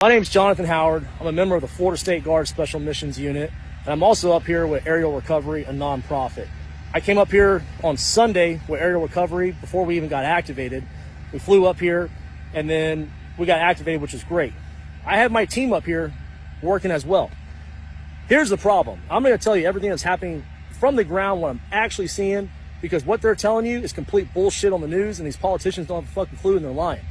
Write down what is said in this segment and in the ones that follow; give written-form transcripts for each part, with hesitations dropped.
My name is Jonathan Howard. I'm a member of the Florida State Guard Special Missions Unit, and I'm also up here with Aerial Recovery, a nonprofit. I came up here on Sunday with Aerial Recovery before we even got activated. We flew up here, and then we got activated, which is great. I have my team up here working as well. Here's the problem. I'm going to tell you everything that's happening from the ground, what I'm actually seeing, because what they're telling you is complete bullshit on the news, and these politicians don't have a fucking clue, and they're lying.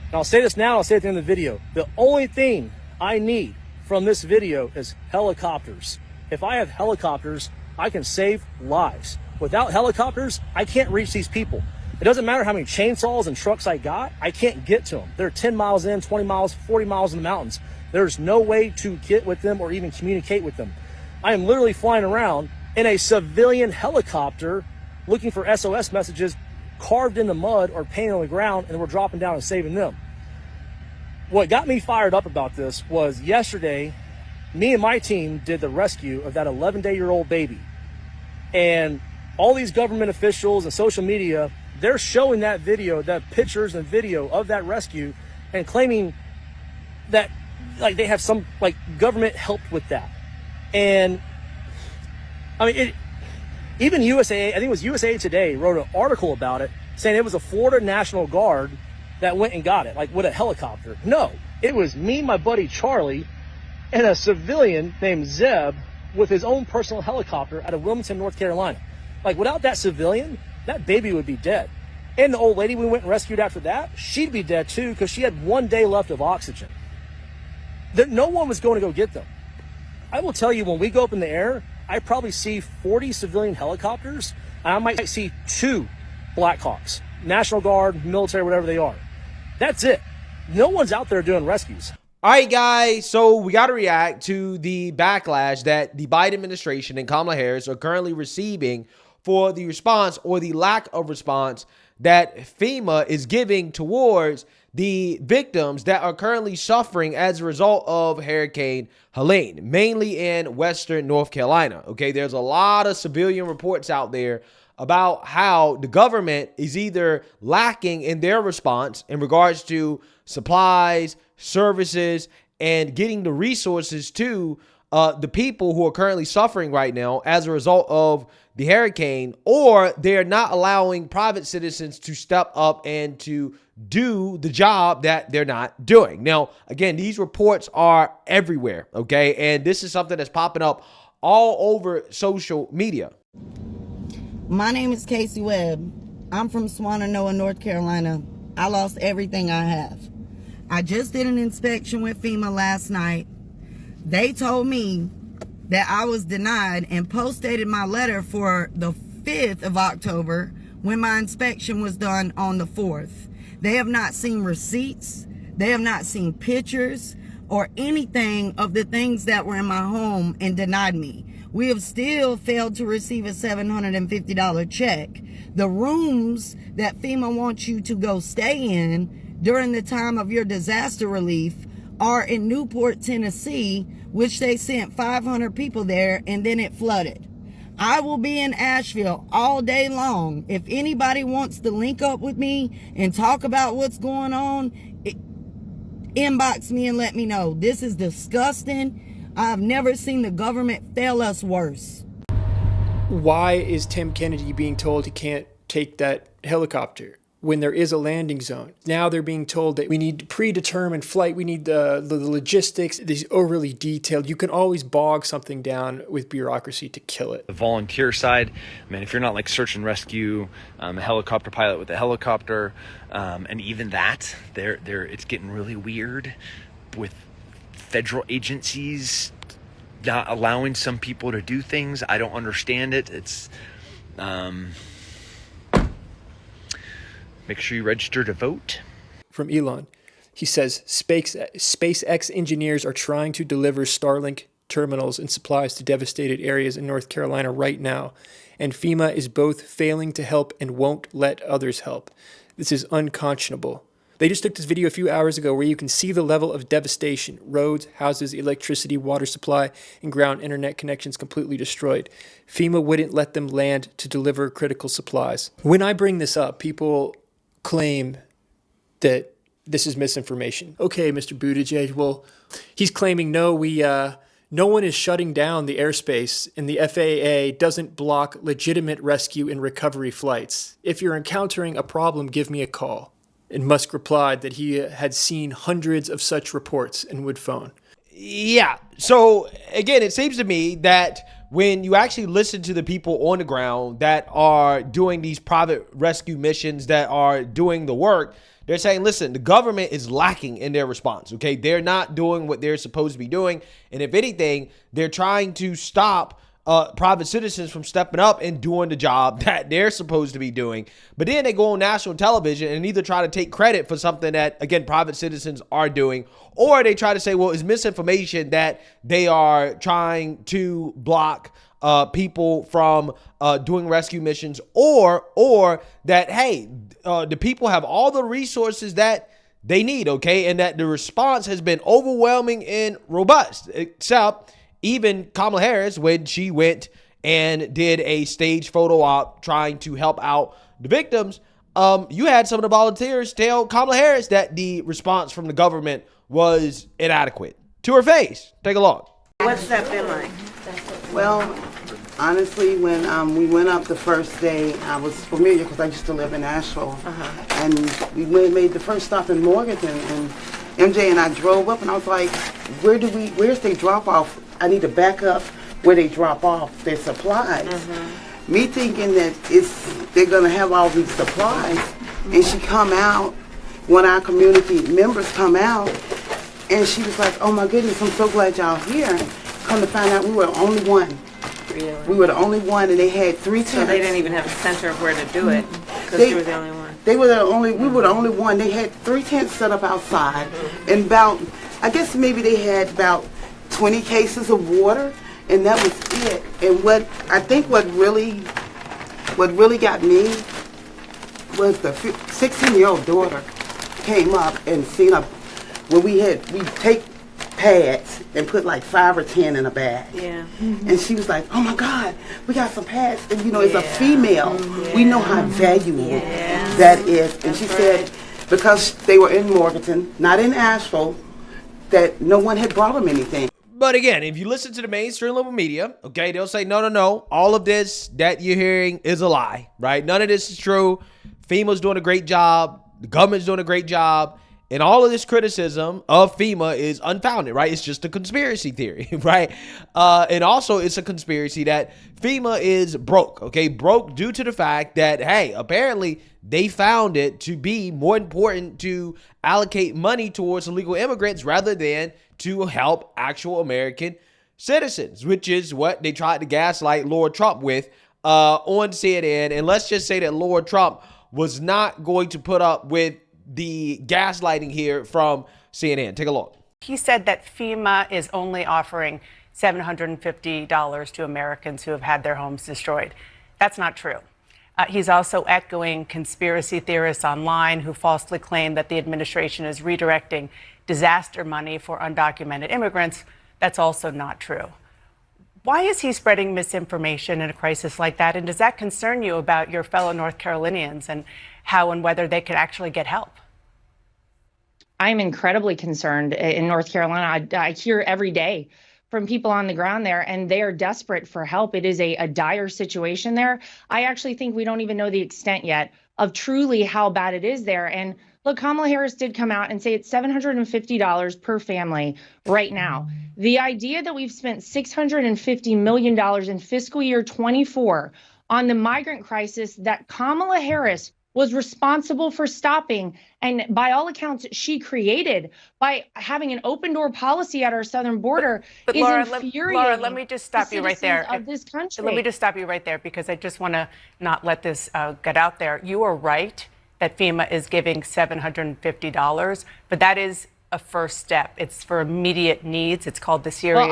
And I'll say this now, I'll say it at the end of the video. The only thing I need from this video is helicopters. If I have helicopters, I can save lives. Without helicopters, I can't reach these people. It doesn't matter how many chainsaws and trucks I got, I can't get to them. They're 10 miles in, 20 miles, 40 miles in the mountains. There's no way to get with them or even communicate with them. I am literally flying around in a civilian helicopter looking for SOS messages carved in the mud or painted on the ground, and we're dropping down and saving them. What got me fired up about this was yesterday, me and my team did the rescue of that 11-day-old baby. And all these government officials and social media, they're showing that video, that pictures and video of that rescue, and claiming that like they have some like government helped with that. And I mean, even USA, I think it was USA Today, wrote an article about it saying it was a Florida National Guard that went and got it, like with a helicopter. No, it was me, my buddy Charlie, and a civilian named Zeb with his own personal helicopter out of Wilmington, North Carolina. Like without that civilian, that baby would be dead. And the old lady we went and rescued after that, she'd be dead too because she had 1 day left of oxygen. No one was going to go get them. I will tell you, when we go up in the air, I probably see 40 civilian helicopters, and I might see 2 Blackhawks, National Guard, military, whatever they are. That's it. No one's out there doing rescues. All right, guys, so we got to react to the backlash that the Biden administration and Kamala Harris are currently receiving for the response or the lack of response that FEMA is giving towards the victims that are currently suffering as a result of Hurricane Helene, mainly in Western North Carolina. Okay, there's a lot of civilian reports out there about how the government is either lacking in their response in regards to supplies, services, and getting the resources to the people who are currently suffering right now as a result of the hurricane, or they're not allowing private citizens to step up and to do the job that they're not doing. Now, again, these reports are everywhere, okay? And this is something that's popping up all over social media. My name is Casey Webb. I'm from Swannanoa, North Carolina. I lost everything I have. I just did an inspection with FEMA last night. They told me that I was denied and post-dated my letter for the 5th of October when my inspection was done on the 4th. They have not seen receipts. They have not seen pictures or anything of the things that were in my home and denied me. We have still failed to receive a $750 check. The rooms that FEMA wants you to go stay in during the time of your disaster relief are in Newport, Tennessee, which they sent 500 people there and then it flooded. I will be in Asheville all day long. If anybody wants to link up with me and talk about what's going on, inbox me and let me know. This is disgusting. I've never seen the government fail us worse. Why is Tim Kennedy being told he can't take that helicopter when there is a landing zone? Now they're being told that we need predetermined flight, we need the logistics. These overly detailed. You can always bog something down with bureaucracy to kill it. The volunteer side, I mean, if you're not like search and rescue, a helicopter pilot with a helicopter, and even that, it's getting really weird with federal agencies not allowing some people to do things. I don't understand it. It's make sure you register to vote. From Elon, he says SpaceX engineers are trying to deliver Starlink terminals and supplies to devastated areas in North Carolina right now, and FEMA is both failing to help and won't let others help. This is unconscionable. They just took this video a few hours ago where you can see the level of devastation. Roads, houses, electricity, water supply, and ground internet connections completely destroyed. FEMA wouldn't let them land to deliver critical supplies. When I bring this up, people claim that this is misinformation. Okay, Mr. Buttigieg, well, he's claiming no one is shutting down the airspace, and the FAA doesn't block legitimate rescue and recovery flights. If you're encountering a problem, give me a call. And Musk replied that he had seen hundreds of such reports and would phone. Yeah. So again, it seems to me that when you actually listen to the people on the ground that are doing these private rescue missions, that are doing the work, they're saying, listen, the government is lacking in their response. Okay. They're not doing what they're supposed to be doing. And if anything, they're trying to stop private citizens from stepping up and doing the job that they're supposed to be doing. But then they go on national television and either try to take credit for something that, again, private citizens are doing, or they try to say, well, it's misinformation that they are trying to block people from doing rescue missions, or that, hey, the people have all the resources that they need, okay, and that the response has been overwhelming and robust, except even Kamala Harris, when she went and did a stage photo op trying to help out the victims, you had some of the volunteers tell Kamala Harris that the response from the government was inadequate to her face. Take a look. What's that been like? Well, honestly, when we went up the first day, I was familiar because I used to live in Asheville. And we made the first stop in Morganton, and MJ and I drove up, and I was like, where's they drop off? I need to back up where they drop off their supplies. Me thinking that they're gonna have all these supplies, and she come out, one of our community members come out, and she was like, oh my goodness, I'm so glad y'all here. Come to find out we were the only one. Really? We were the only one, and they had 3 tents. So they didn't even have a center of where to do it because you were the only one. We were the only one. They had 3 tents set up outside, and I guess maybe they had about 20 cases of water, and that was it. And what really got me was the 16-year-old daughter came up and seen we take pads and put like 5 or 10 in a bag. Yeah. And she was like, oh my God, we got some pads. And it's a female. We know how valuable that is. And she said, because they were in Morganton, not in Asheville, that no one had brought them anything. But again, if you listen to the mainstream level media, okay, they'll say, no, all of this that you're hearing is a lie, right? None of this is true. FEMA's doing a great job. The government's doing a great job. And all of this criticism of FEMA is unfounded, right? It's just a conspiracy theory, right? And also it's a conspiracy that FEMA is broke, okay? Broke due to the fact that, hey, apparently they found it to be more important to allocate money towards illegal immigrants rather than to help actual American citizens, which is what they tried to gaslight Lara Trump with on CNN. And let's just say that Lara Trump was not going to put up with the gaslighting here from CNN. Take a look. He said that FEMA is only offering $750 to Americans who have had their homes destroyed. That's not true. He's also echoing conspiracy theorists online who falsely claim that the administration is redirecting disaster money for undocumented immigrants. That's also not true. Why is he spreading misinformation in a crisis like that? And does that concern you about your fellow North Carolinians and how and whether they could actually get help? I'm incredibly concerned in North Carolina. I hear every day from people on the ground there, and they are desperate for help. It is a dire situation there. I actually think we don't even know the extent yet of truly how bad it is there. And look, Kamala Harris did come out and say it's $750 per family right now. The idea that we've spent $650 million in fiscal year 24 on the migrant crisis that Kamala Harris was responsible for stopping, and by all accounts, she created by having an open door policy at our southern border, but is Lara, infuriating. Laura, let me just stop you right there. Of this country. Let me just stop you right there because I just want to not let this get out there. You are right that FEMA is giving $750, but that is a first step. It's for immediate needs. It's called the serious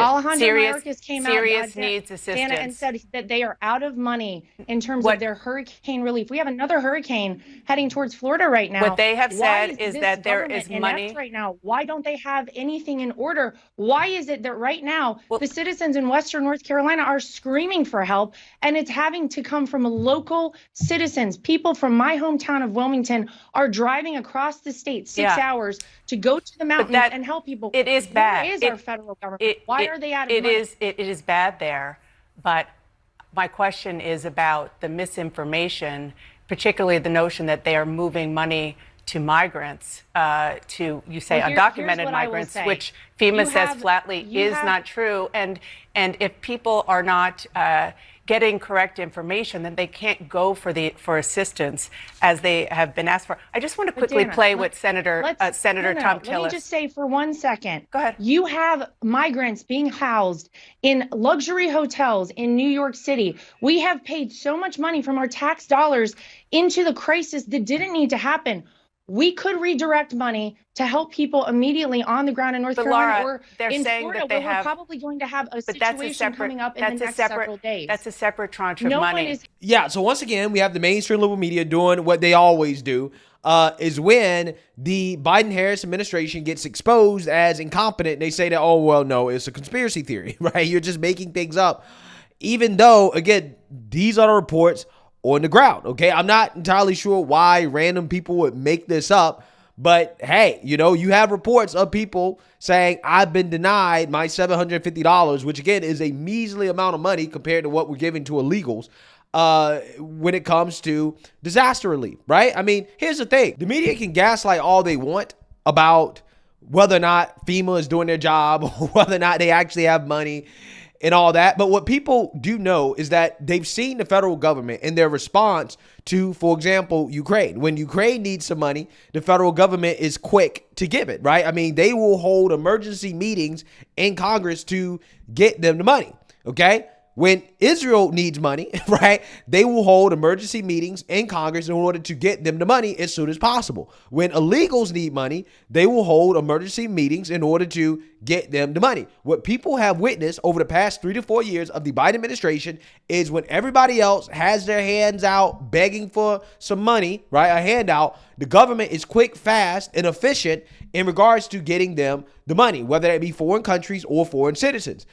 needs assistance. Dana, and said that they are out of money in terms of their hurricane relief. We have another hurricane heading towards Florida right now. What they have said is that there is money right now. Why don't they have anything in order? Why is it that right now the citizens in Western North Carolina are screaming for help, and it's having to come from local citizens? People from my hometown of Wilmington are driving across the state 6 hours to go to the mountains and help people. It is bad. Where is our federal government? Why are they out of money? It is bad there, but my question is about the misinformation, particularly the notion that they are moving money to migrants, to, you say, undocumented migrants, which FEMA says flatly is not true. And if people are not getting correct information, then they can't go for assistance as they have been asked for. I just want to quickly play what Senator Tom Tillis. Let me just say for 1 second. Go ahead. You have migrants being housed in luxury hotels in New York City. We have paid so much money from our tax dollars into the crisis that didn't need to happen. We could redirect money to help people immediately on the ground in North Carolina or in Florida, where we're probably going to have a situation coming up in the next several days. That's a separate tranche of money. Yeah, so once again, we have the mainstream liberal media doing what they always do, is when the Biden-Harris administration gets exposed as incompetent, they say that, oh, well, no, it's a conspiracy theory, right? You're just making things up. Even though, again, these are the reports on the ground, okay? I'm not entirely sure why random people would make this up, but hey, you know, you have reports of people saying, I've been denied my $750, which again is a measly amount of money compared to what we're giving to illegals when it comes to disaster relief, right? I mean, here's the thing. The media can gaslight all they want about whether or not FEMA is doing their job, or whether or not they actually have money and all that. But what people do know is that they've seen the federal government in their response to, for example, Ukraine. When Ukraine needs some money, the federal government is quick to give it, right? I mean, they will hold emergency meetings in Congress to get them the money, okay? When Israel needs money, right, they will hold emergency meetings in Congress in order to get them the money as soon as possible. When illegals need money, they will hold emergency meetings in order to get them the money. What people have witnessed over the past 3 to 4 years of the Biden administration is when everybody else has their hands out begging for some money, right, a handout, the government is quick, fast, and efficient in regards to getting them the money, whether it be foreign countries or foreign citizens.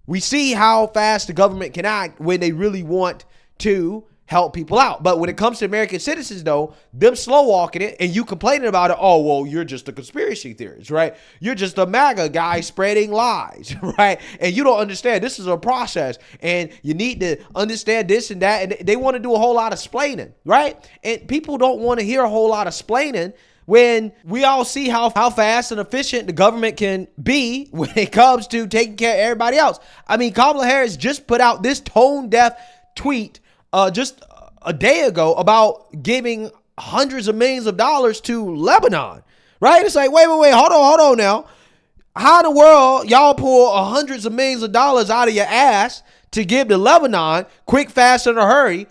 We see how fast the government can act when they really want to help people out. But when it comes to American citizens, though, them slow walking it and you complaining about it, oh, well, you're just a conspiracy theorist, right? You're just a MAGA guy spreading lies, right? And you don't understand this is a process and you need to understand this and that. And they want to do a whole lot of splaining, right? And people don't want to hear a whole lot of splaining when we all see how fast and efficient the government can be when it comes to taking care of everybody else. I mean, Kamala Harris just put out this tone-deaf tweet just a day ago about giving hundreds of millions of dollars to Lebanon, right? It's like, wait, hold on now. How in the world y'all pull hundreds of millions of dollars out of your ass to give to Lebanon quick, fast, in a hurry,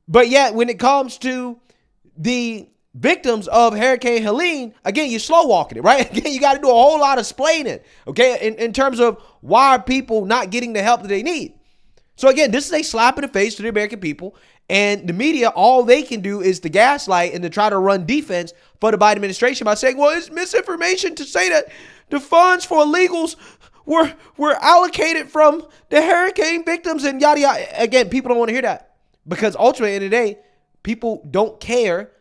but yet when it comes to the victims of Hurricane Helene, again, you're slow walking it, right? Again, you got to do a whole lot of explaining, okay, in terms of why are people not getting the help that they need. So again, this is a slap in the face to the American people, and the media, all they can do is to gaslight and to try to run defense for the Biden administration by saying, well, it's misinformation to say that the funds for illegals were allocated from the hurricane victims and yada yada. Again, people don't want to hear that because ultimately, at the end of the day, people don't care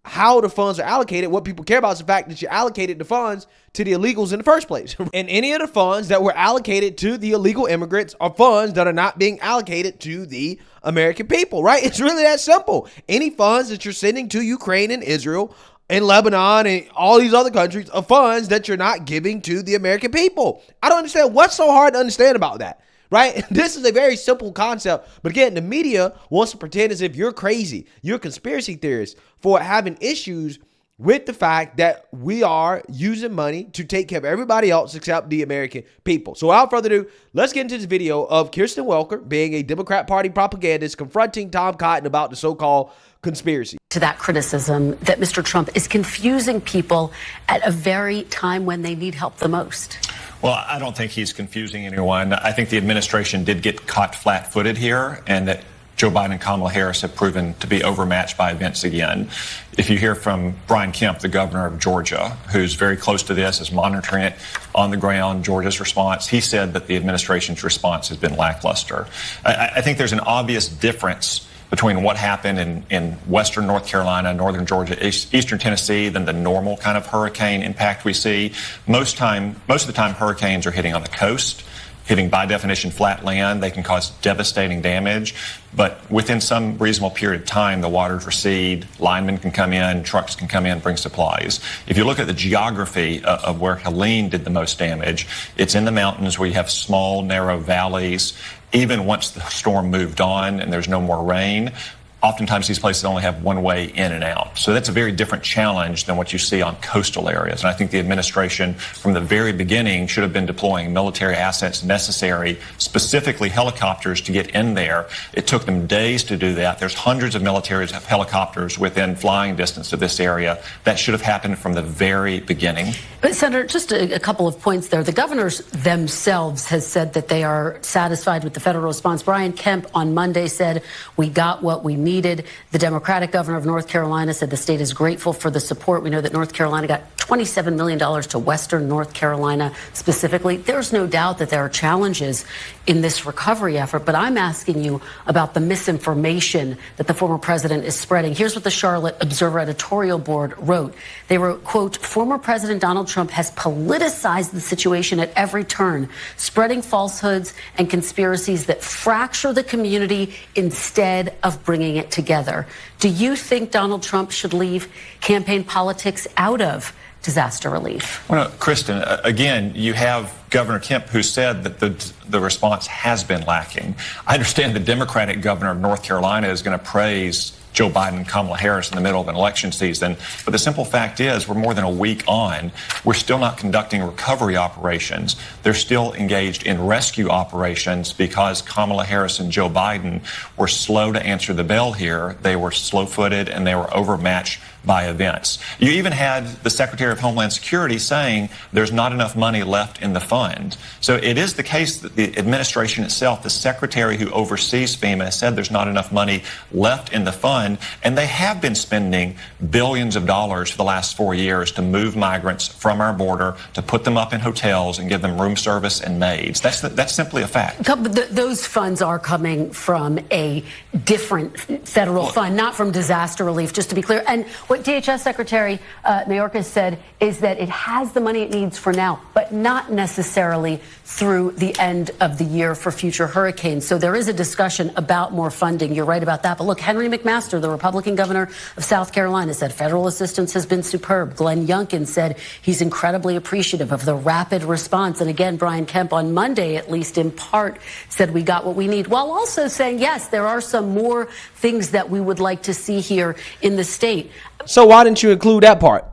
how the funds are allocated. What people care about is the fact that you allocated the funds to the illegals in the first place. And any of the funds that were allocated to the illegal immigrants are funds that are not being allocated to the American people, right? It's really that simple. Any funds that you're sending to Ukraine and Israel and Lebanon and all these other countries are funds that you're not giving to the American people. I don't understand what's so hard to understand about that. Right? This is a very simple concept. But again, the media wants to pretend as if you're crazy. You're a conspiracy theorist for having issues with the fact that we are using money to take care of everybody else except the American people. So without further ado, let's get into this video of Kirsten Welker being a Democrat Party propagandist confronting Tom Cotton about the so-called conspiracy. To that criticism that Mr. Trump is confusing people at a very time when they need help the most. Well, I don't think he's confusing anyone. I think the administration did get caught flat-footed here, and that Joe Biden and Kamala Harris have proven to be overmatched by events again. If you hear from Brian Kemp, the governor of Georgia, who's very close to this, is monitoring it on the ground, Georgia's response, he said that the administration's response has been lackluster. I think there's an obvious difference between what happened in western North Carolina, northern Georgia, eastern Tennessee than the normal kind of hurricane impact we see. Most of the time hurricanes are hitting on the coast, hitting by definition flat land. They can cause devastating damage, but within some reasonable period of time, the waters recede, linemen can come in, trucks can come in, bring supplies. If you look at the geography of where Helene did the most damage, it's in the mountains where you have small, narrow valleys. Even once the storm moved on and there's no more rain, oftentimes these places only have one way in and out. So that's a very different challenge than what you see on coastal areas. And I think the administration from the very beginning should have been deploying military assets necessary, specifically helicopters, to get in there. It took them days to do that. There's hundreds of military helicopters within flying distance of this area. That should have happened from the very beginning. But Senator, just a couple of points there. The governors themselves has said that they are satisfied with the federal response. Brian Kemp on Monday said, we got what we needed. The Democratic governor of North Carolina said the state is grateful for the support. We know that North Carolina got $27 million to Western North Carolina specifically. There's no doubt that there are challenges in this recovery effort, but I'm asking you about the misinformation that the former president is spreading. Here's what the Charlotte Observer editorial board wrote. They wrote, quote, former President Donald Trump has politicized the situation at every turn, spreading falsehoods and conspiracies that fracture the community instead of bringing it together. Do you think Donald Trump should leave campaign politics out of disaster relief? Well, Kristen, again, you have Governor Kemp who said that the response has been lacking. I understand the Democratic governor of North Carolina is going to praise Joe Biden and Kamala Harris in the middle of an election season. But the simple fact is we're more than a week on. We're still not conducting recovery operations. They're still engaged in rescue operations because Kamala Harris and Joe Biden were slow to answer the bell here. They were slow-footed and they were overmatched by events. You even had the Secretary of Homeland Security saying there's not enough money left in the fund. So it is the case that the administration itself, the secretary who oversees FEMA, said there's not enough money left in the fund, and they have been spending billions of dollars for the last 4 years to move migrants from our border, to put them up in hotels and give them room service and maids. That's simply a fact. Those funds are coming from a different federal fund, not from disaster relief, just to be clear. And what DHS Secretary Mayorkas said is that it has the money it needs for now, but not necessarily through the end of the year for future hurricanes. So there is a discussion about more funding. You're right about that. But look, Henry McMaster, the Republican governor of South Carolina, said federal assistance has been superb. Glenn Youngkin said he's incredibly appreciative of the rapid response. And again, Brian Kemp on Monday, at least in part, said we got what we need, while also saying, yes, there are some more things that we would like to see here in the state. So why didn't you include that part?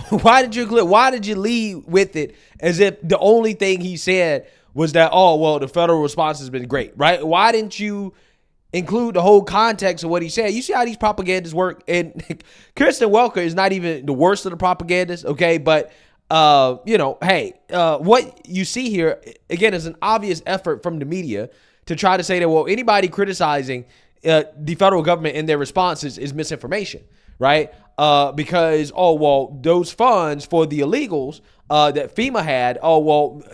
Why did you lead with it as if the only thing he said was that, oh, well, the federal response has been great, right? Why didn't you include the whole context of what he said? You see how these propagandists work? And Kristen Welker is not even the worst of the propagandists, okay? But, what you see here, again, is an obvious effort from the media to try to say that, well, anybody criticizing the federal government in their responses is misinformation, right? Because, those funds for the illegals that FEMA had,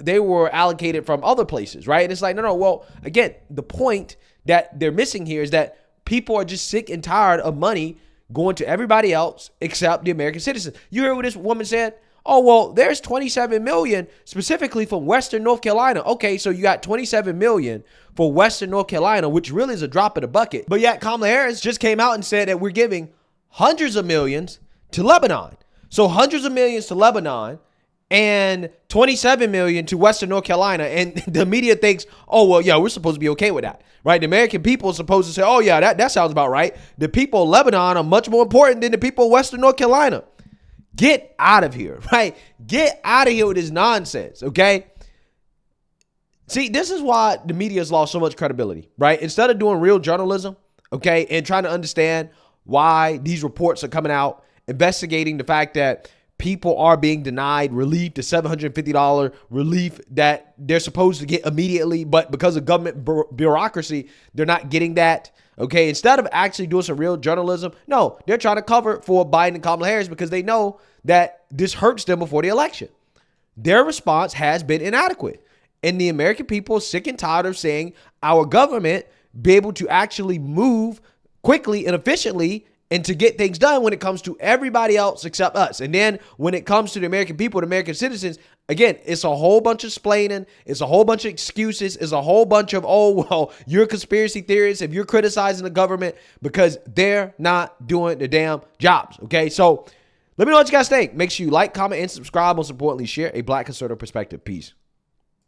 they were allocated from other places, right? And it's like, no. Well, again, the point that they're missing here is that people are just sick and tired of money going to everybody else except the American citizens. You heard what this woman said? There's $27 million specifically from Western North Carolina. Okay, so you got $27 million for Western North Carolina, which really is a drop in the bucket. But yet Kamala Harris just came out and said that we're giving hundreds of millions to Lebanon. So hundreds of millions to Lebanon and $27 million to Western North Carolina. And the media thinks, we're supposed to be okay with that, right? The American people are supposed to say, that sounds about right. The people of Lebanon are much more important than the people of Western North Carolina. Get out of here, right? Get out of here with this nonsense, okay? See, this is why the media has lost so much credibility, right? Instead of doing real journalism, okay, and trying to understand why these reports are coming out, investigating the fact that people are being denied relief, the $750 relief that they're supposed to get immediately, but because of government bureaucracy, they're not getting that. Okay, instead of actually doing some real journalism, no, they're trying to cover for Biden and Kamala Harris because they know that this hurts them before the election. Their response has been inadequate. And the American people are sick and tired of seeing our government be able to actually move quickly and efficiently and to get things done when it comes to everybody else except us. And then when it comes to the American people, the American citizens, again, it's a whole bunch of splaining. It's a whole bunch of excuses. It's a whole bunch of, oh, well, you're conspiracy theorists if you're criticizing the government, because they're not doing the damn jobs. Okay, so let me know what you guys think. Make sure you like, comment, and subscribe. Most importantly, share a Black conservative perspective. Peace.